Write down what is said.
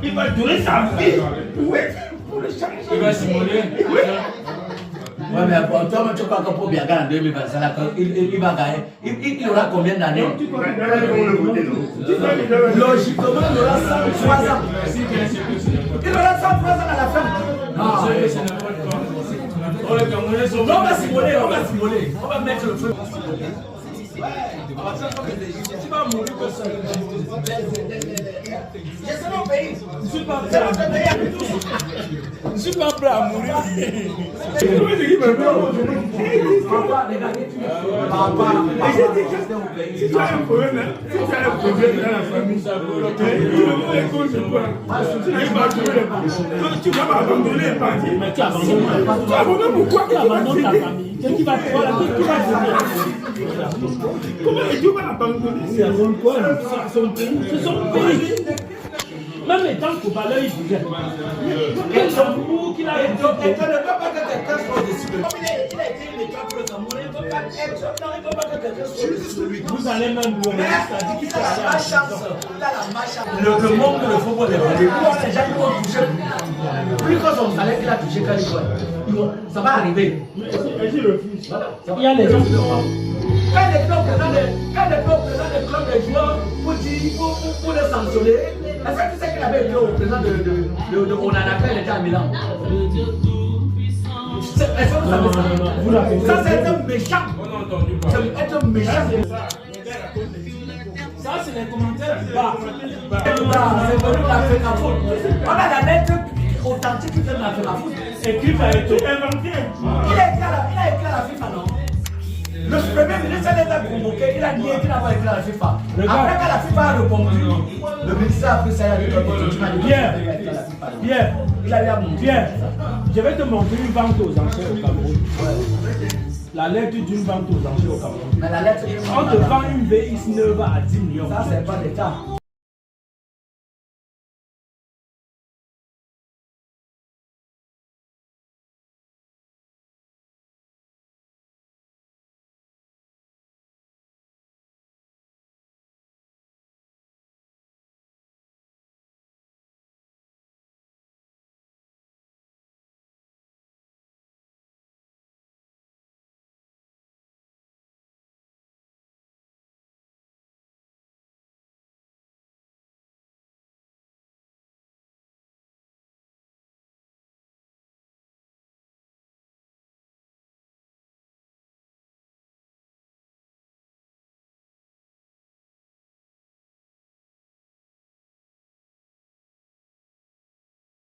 Il va donner sa vie pour le changer. Il va simuler. Oui. Ouais, mais toi, tu crois que pour bien gagner en 2025, il va gagner. Il aura combien d'années? Logiquement, il aura 103 ans. Il aura 103 ans à la fin. Non, c'est n'importe quoi. Oh, les Camerounais sont... On va simuler, on va simuler. On va mettre le feu. Tu vas mourir comme ça. Je suis pas prêt à mourir. Je suis pas prêt à mourir. Papa, les gars, papa, si tu as un problème, si tu as un problème dans la famille, tu vas abandonner les partis. Mais tu abandonnes pourquoi? Tu abandonnes ta famille. Qu'est-ce qui va te faire? Comment tu vas abandonner? C'est quoi? C'est son pays. Même étant footballeur, il bougeait. Quel amour qu'il a été. ne veux pas que quelqu'un soit au-dessus de lui. Il a été une étoile pour le Cameroun, il ne veut pas que quelqu'un soit au-dessus de lui. Vous allez même voir. C'est-à-dire qu'il Il a la malchance. Le monde de le football est venu. Les gens qui vont toucher plus que son salaire qu'il a touché quand il joue. Ça va arriver. il y a les gens qui Quand les clubs présentent des clubs de joueurs pour les sanctionner, est-ce que tu sais qu'il avait été au président de Onana quand il était à Milan? Est-ce que vous savez ça? Ça c'est un méchant. On a entendu parler. C'est un méchant. Ça, c'est les commentaires du bas. C'est venu de l'Afrique à foot. On a la lettre authentique qui vient de l'Afrique à foot. Et qui va être Inventé. Il a écrit à la FIFA, non? Le premier ministre les a convoqués, il a nié qu'il n'a pas écrit à la FIFA. Après que la FIFA a répondu, le ministre a pris ça, il a dit que tu m'as dit Pierre, il a dit à mon Pierre, je vais te montrer une vente aux enchères au Cameroun. La lettre d'une vente aux enchères au Cameroun. Mais la lettre, On te vend une VX9 à 10 millions. ça c'est pas l'État.